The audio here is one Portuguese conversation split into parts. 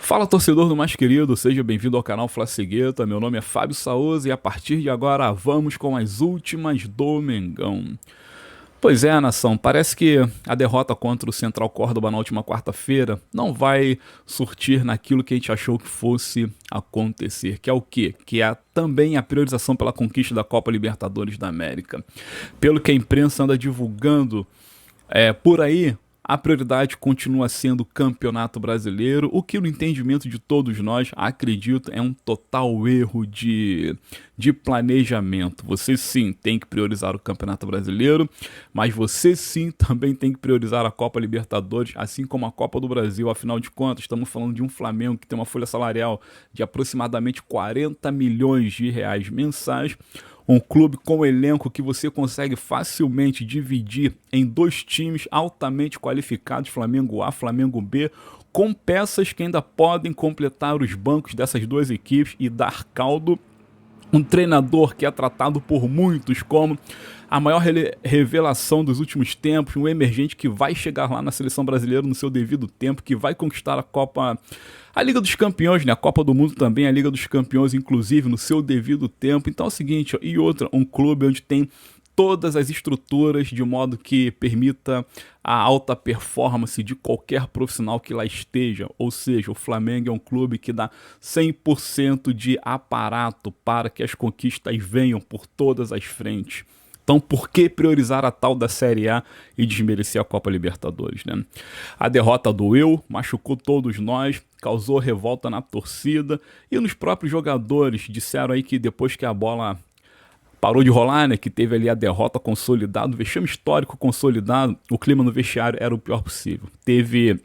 Fala, torcedor do mais querido, seja bem-vindo ao canal Fla-Cegueta. Meu nome é Fábio Saoz e a partir de agora vamos com as últimas do Mengão. Pois é, nação, parece que a derrota contra o Central Córdoba na última quarta-feira não vai surtir naquilo que a gente achou que fosse acontecer, que é o quê? Que é também a priorização pela conquista da Copa Libertadores da América. Pelo que a imprensa anda divulgando por aí, a prioridade continua sendo o Campeonato Brasileiro, o que no entendimento de todos nós, acredito, é um total erro de planejamento. Você sim tem que priorizar o Campeonato Brasileiro, mas você sim também tem que priorizar a Copa Libertadores, assim como a Copa do Brasil. Afinal de contas, estamos falando de um Flamengo que tem uma folha salarial de aproximadamente 40 milhões de reais mensais, um clube com elenco que você consegue facilmente dividir em dois times altamente qualificados, Flamengo A, Flamengo B, com peças que ainda podem completar os bancos dessas duas equipes e dar caldo. Um treinador que é tratado por muitos como a maior revelação dos últimos tempos, um emergente que vai chegar lá na seleção brasileira no seu devido tempo, que vai conquistar a Copa, a Liga dos Campeões, né? A Copa do Mundo também, a Liga dos Campeões, inclusive, no seu devido tempo. Então é o seguinte, ó, e outra, um clube onde tem todas as estruturas de modo que permita a alta performance de qualquer profissional que lá esteja. Ou seja, o Flamengo é um clube que dá 100% de aparato para que as conquistas venham por todas as frentes. Então, por que priorizar a tal da Série A e desmerecer a Copa Libertadores, né? A derrota doeu, machucou todos nós, causou revolta na torcida e nos próprios jogadores. Disseram aí que depois que a bola parou de rolar, né, que teve ali a derrota consolidada, o vexame histórico consolidado, o clima no vestiário era o pior possível. Teve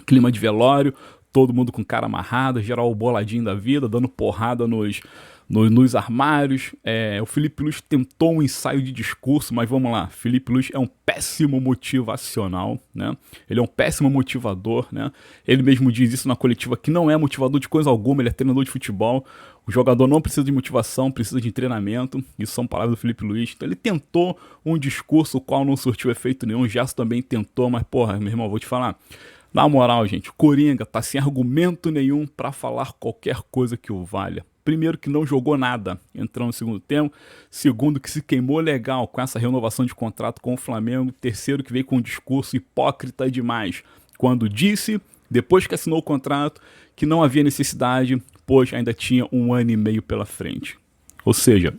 clima de velório, todo mundo com cara amarrada, geral boladinho da vida, dando porrada nos armários. O Felipe Luiz tentou um ensaio de discurso, mas vamos lá, Felipe Luiz é um péssimo motivacional, né? Ele é um péssimo motivador, né? Ele mesmo diz isso na coletiva, que não é motivador de coisa alguma, ele é treinador de futebol. O jogador não precisa de motivação, precisa de treinamento. Isso são palavras do Felipe Luiz. Então ele tentou um discurso o qual não surtiu efeito nenhum. O Gerson também tentou, mas porra, meu irmão, vou te falar. Na moral, gente, o Coringa tá sem argumento nenhum pra falar qualquer coisa que o valha. Primeiro, que não jogou nada entrando no segundo tempo. Segundo, que se queimou legal com essa renovação de contrato com o Flamengo. Terceiro, que veio com um discurso hipócrita demais quando disse, depois que assinou o contrato, que não havia necessidade, pois ainda tinha 1 ano e meio pela frente. Ou seja,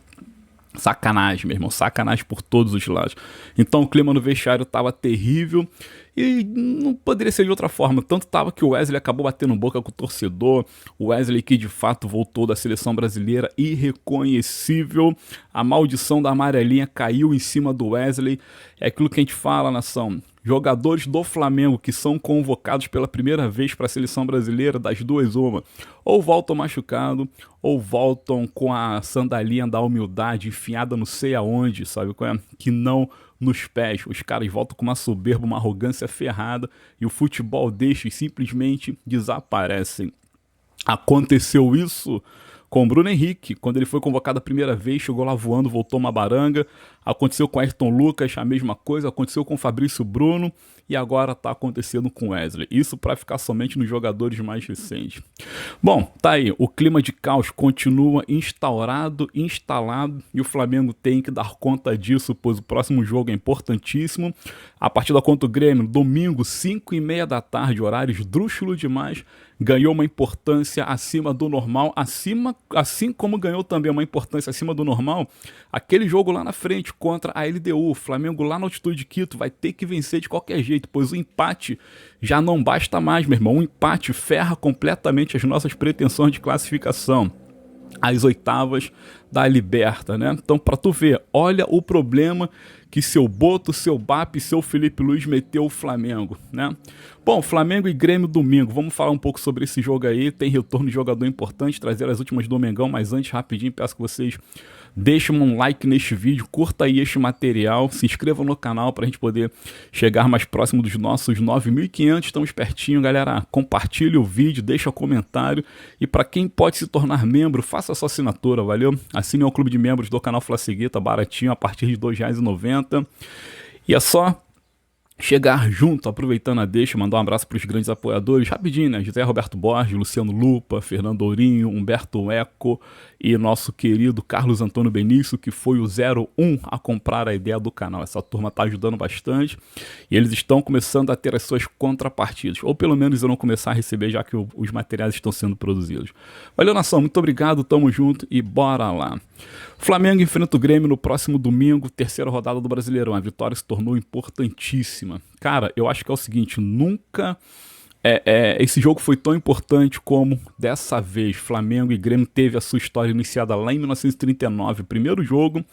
sacanagem, meu irmão, sacanagem por todos os lados. Então o clima no vestiário estava terrível e não poderia ser de outra forma. Tanto estava que o Wesley acabou batendo boca com o torcedor. O Wesley que de fato voltou da seleção brasileira irreconhecível. A maldição da amarelinha caiu em cima do Wesley. É aquilo que a gente fala, nação. Jogadores do Flamengo que são convocados pela primeira vez para a seleção brasileira, das duas uma, ou voltam machucado, ou voltam com a sandalinha da humildade enfiada não sei aonde, sabe qual é? Que não nos pés. Os caras voltam com uma soberba, uma arrogância ferrada, e o futebol deixa e simplesmente desaparecem. Aconteceu isso com o Bruno Henrique, quando ele foi convocado a primeira vez, chegou lá voando, voltou uma baranga. Aconteceu com Ayrton Lucas, a mesma coisa. Aconteceu com o Fabrício Bruno e agora está acontecendo com o Wesley. Isso para ficar somente nos jogadores mais recentes. Bom, tá aí. O clima de caos continua instalado e o Flamengo tem que dar conta disso, pois o próximo jogo é importantíssimo. A partida contra o Grêmio, domingo, 5h30 da tarde, horário esdrúxulo demais. Ganhou uma importância acima do normal, assim como ganhou também uma importância acima do normal aquele jogo lá na frente contra a LDU. O Flamengo lá na altitude de Quito vai ter que vencer de qualquer jeito, pois o empate já não basta mais, meu irmão. O empate ferra completamente as nossas pretensões de classificação às oitavas da Liberta, né? Então, pra tu ver, olha o problema que seu Boto, seu Bap e seu Felipe Luiz meteu o Flamengo, né? Bom, Flamengo e Grêmio domingo, vamos falar um pouco sobre esse jogo aí. Tem retorno de jogador importante, trazer as últimas do Mengão, mas antes, rapidinho, peço que vocês deixem um like neste vídeo, curta aí este material, se inscreva no canal pra gente poder chegar mais próximo dos nossos 9.500, estamos pertinho, galera. Compartilhe o vídeo, deixa comentário e para quem pode se tornar membro, faça a sua assinatura, valeu? Assine ao clube de membros do canal Fla-Cegueta, baratinho, a partir de R$ 2,90. E é só chegar junto, aproveitando a deixa, mandar um abraço para os grandes apoiadores, rapidinho, né? José Roberto Borges, Luciano Lupa, Fernando Ourinho, Humberto Eco e nosso querido Carlos Antônio Benício, que foi o 01 a comprar a ideia do canal. Essa turma tá ajudando bastante e eles estão começando a ter as suas contrapartidas, ou pelo menos irão começar a receber, já que os materiais estão sendo produzidos. Valeu, nação, muito obrigado, tamo junto e bora lá. Flamengo enfrenta o Grêmio no próximo domingo, terceira rodada do Brasileirão. A vitória se tornou importantíssima. Cara, eu acho que é o seguinte, nunca esse jogo foi tão importante como dessa vez. Flamengo e Grêmio teve a sua história iniciada lá em 1939, primeiro jogo,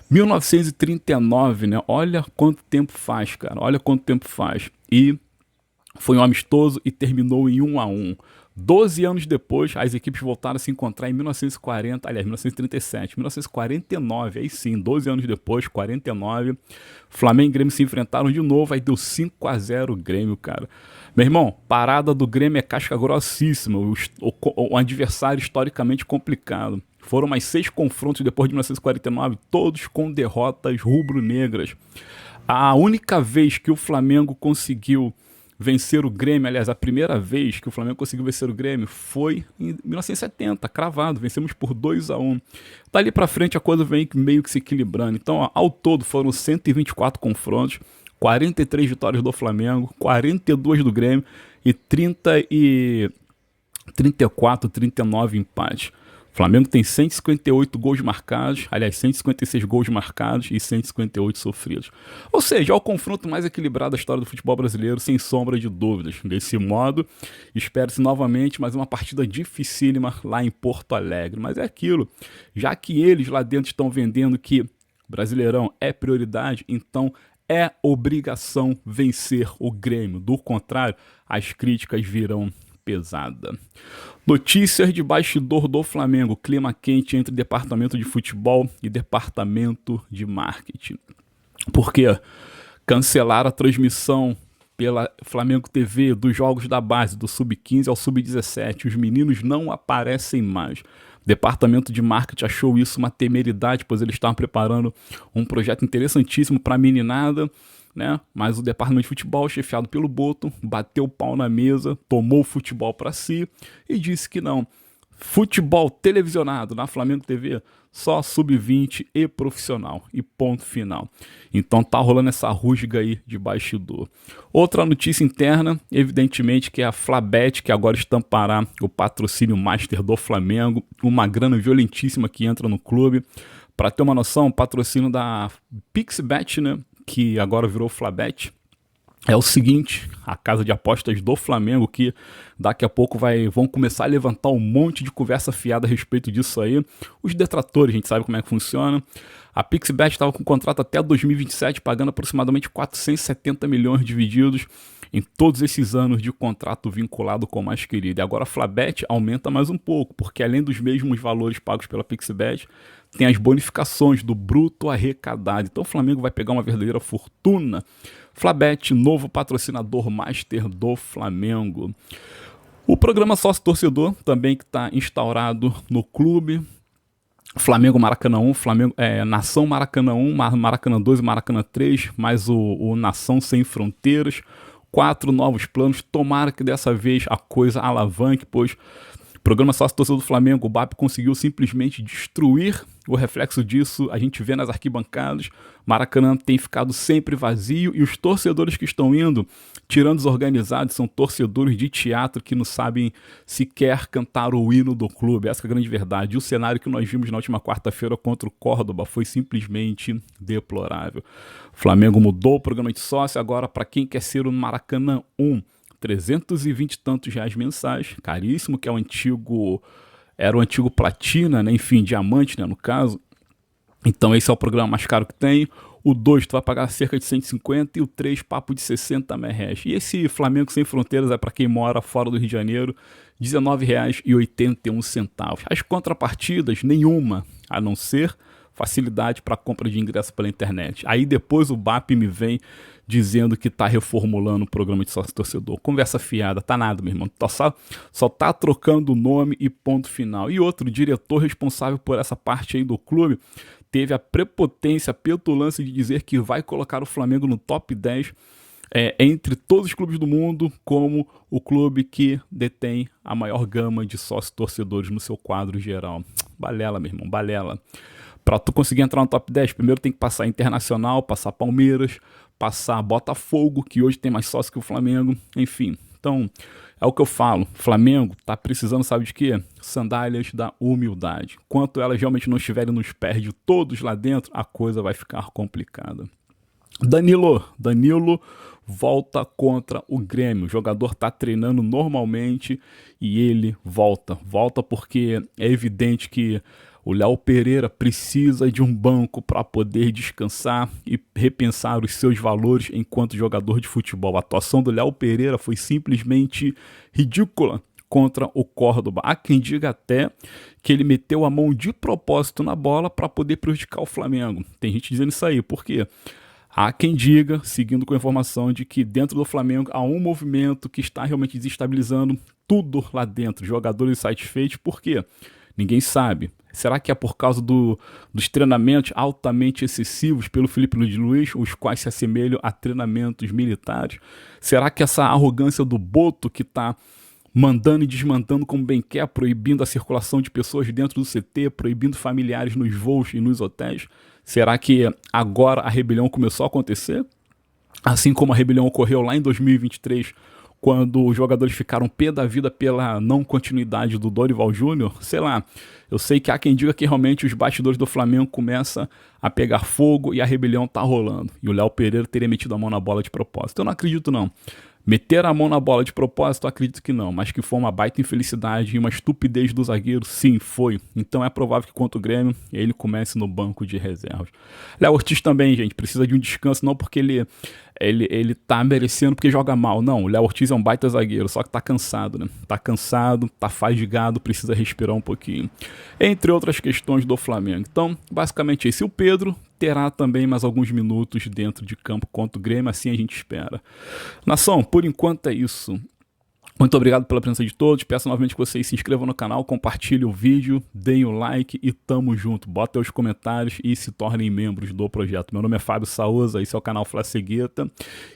1939, né? Olha quanto tempo faz, cara, olha quanto tempo faz. E foi um amistoso e terminou em 1-1. 12 anos depois, as equipes voltaram a se encontrar em 1940, aliás, 1937, 1949, aí sim, 12 anos depois, 49, Flamengo e Grêmio se enfrentaram de novo, aí deu 5-0 o Grêmio, cara. Meu irmão, parada do Grêmio é casca grossíssima, o adversário historicamente complicado. Foram mais 6 confrontos depois de 1949, todos com derrotas rubro-negras. A única vez que o Flamengo conseguiu vencer o Grêmio, aliás, a primeira vez que o Flamengo conseguiu vencer o Grêmio foi em 1970, cravado, vencemos por 2-1. Dali pra frente a coisa vem meio que se equilibrando. Então, ó, ao todo foram 124 confrontos, 43 vitórias do Flamengo, 42 do Grêmio e 34, 39 empates. O Flamengo tem 158 gols marcados, aliás, 156 gols marcados e 158 sofridos. Ou seja, é o confronto mais equilibrado da história do futebol brasileiro, sem sombra de dúvidas. Desse modo, espera-se novamente mais uma partida dificílima lá em Porto Alegre. Mas é aquilo, já que eles lá dentro estão vendendo que Brasileirão é prioridade, então é obrigação vencer o Grêmio. Do contrário, as críticas virão pesada. Notícias de bastidor do Flamengo. Clima quente entre departamento de futebol e departamento de marketing. Por quê? Cancelaram a transmissão pela Flamengo TV dos jogos da base, do Sub-15 ao Sub-17. Os meninos não aparecem mais. O departamento de marketing achou isso uma temeridade, pois eles estavam preparando um projeto interessantíssimo para a meninada, né? Mas o departamento de futebol, chefiado pelo Boto, bateu o pau na mesa, tomou o futebol para si e disse que não. Futebol televisionado na Flamengo TV, só sub-20 e profissional, e ponto final. Então tá rolando essa rusga aí de bastidor. Outra notícia interna, evidentemente, que é a Flabet, que agora estampará o patrocínio master do Flamengo, uma grana violentíssima que entra no clube. Para ter uma noção, o patrocínio da Pixbet, né, que agora virou Flabet, é o seguinte: a casa de apostas do Flamengo, que daqui a pouco vão começar a levantar um monte de conversa fiada a respeito disso aí. Os detratores, a gente sabe como é que funciona. A Pixbet estava com contrato até 2027, pagando aproximadamente 470 milhões divididos em todos esses anos de contrato vinculado com o mais querido. E agora a Flabet aumenta mais um pouco, porque além dos mesmos valores pagos pela Pixbet, tem as bonificações do bruto arrecadado. Então o Flamengo vai pegar uma verdadeira fortuna. Flabet, novo patrocinador master do Flamengo. O programa Sócio Torcedor, também que está instaurado no clube. Flamengo Maracanã 1, Flamengo, Nação Maracanã 1, Maracanã 2 e Maracanã 3, mais o Nação Sem Fronteiras. 4 novos planos, tomara que dessa vez a coisa alavanque, pois o programa Sócio Torcedor do Flamengo, o BAP conseguiu simplesmente destruir. O reflexo disso a gente vê nas arquibancadas. Maracanã tem ficado sempre vazio e os torcedores que estão indo, tirando os organizados, são torcedores de teatro que não sabem sequer cantar o hino do clube. Essa é a grande verdade. E o cenário que nós vimos na última quarta-feira contra o Córdoba foi simplesmente deplorável. O Flamengo mudou o programa de sócio agora para quem quer ser o Maracanã 1. 320 e tantos reais mensais, caríssimo, que é era o antigo platina, né? Enfim, diamante, né, no caso. Então esse é o programa mais caro que tem. O 2 tu vai pagar cerca de 150 e o 3 papo de 60 reais. E esse Flamengo Sem Fronteiras é para quem mora fora do Rio de Janeiro, R$19,81. As contrapartidas, nenhuma, a não ser facilidade para compra de ingresso pela internet. Aí depois o BAP me vem dizendo que tá reformulando o programa de sócio torcedor. Conversa fiada, tá nada, meu irmão. Só tá trocando o nome e ponto final. E outro diretor responsável por essa parte aí do clube teve a prepotência, a petulância de dizer que vai colocar o Flamengo no top 10 entre todos os clubes do mundo como o clube que detém a maior gama de sócios torcedores no seu quadro geral. Balela, meu irmão, balela. Para tu conseguir entrar no top 10, primeiro tem que passar Internacional, passar Palmeiras, passar Botafogo, que hoje tem mais sócios que o Flamengo, enfim. Então, é o que eu falo, Flamengo tá precisando, sabe de quê? Sandálias da humildade. Enquanto elas realmente não estiverem nos pés de todos lá dentro, a coisa vai ficar complicada. Danilo volta contra o Grêmio. O jogador está treinando normalmente e ele volta porque é evidente que o Léo Pereira precisa de um banco para poder descansar e repensar os seus valores enquanto jogador de futebol. A atuação do Léo Pereira foi simplesmente ridícula contra o Córdoba. Há quem diga até que ele meteu a mão de propósito na bola para poder prejudicar o Flamengo. Tem gente dizendo isso aí, por quê? Há quem diga, seguindo com a informação, de que dentro do Flamengo há um movimento que está realmente desestabilizando tudo lá dentro. Jogadores satisfeitos, por quê? Ninguém sabe. Será que é por causa dos treinamentos altamente excessivos pelo Felipe Luiz, os quais se assemelham a treinamentos militares? Será que essa arrogância do Boto que está mandando e desmandando como bem quer, proibindo a circulação de pessoas dentro do CT, proibindo familiares nos voos e nos hotéis? Será que agora a rebelião começou a acontecer? Assim como a rebelião ocorreu lá em 2023, quando os jogadores ficaram pé da vida pela não continuidade do Dorival Júnior? Sei lá, eu sei que há quem diga que realmente os bastidores do Flamengo começam a pegar fogo e a rebelião tá rolando. E o Léo Pereira teria metido a mão na bola de propósito. Eu não acredito não. Meter a mão na bola de propósito, acredito que não, mas que foi uma baita infelicidade e uma estupidez do zagueiro, sim, foi. Então é provável que contra o Grêmio ele comece no banco de reservas. Léo Ortiz também, gente, precisa de um descanso, não porque ele tá merecendo porque joga mal, não. O Léo Ortiz é um baita zagueiro, só que tá cansado, né? Tá cansado, tá fadigado, precisa respirar um pouquinho. Entre outras questões do Flamengo. Então, basicamente esse. O Pedro terá também mais alguns minutos dentro de campo contra o Grêmio, assim a gente espera. Nação, por enquanto é isso. Muito obrigado pela presença de todos. Peço novamente que vocês se inscrevam no canal, compartilhem o vídeo, deem o like e tamo junto. Bota aí os comentários e se tornem membros do projeto. Meu nome é Fábio Saoza, esse é o canal Flacegueta.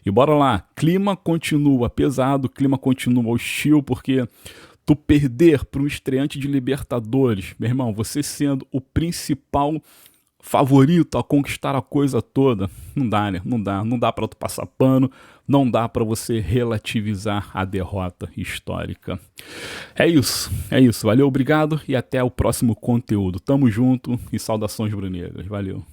E bora lá, clima continua pesado, clima continua hostil, porque tu perder para um estreante de Libertadores, meu irmão, você sendo o principal favorito a conquistar a coisa toda, não dá, né? Não dá para tu passar pano, não dá para você relativizar a derrota histórica. É isso, valeu, obrigado e até o próximo conteúdo. Tamo junto e saudações brunegras, valeu.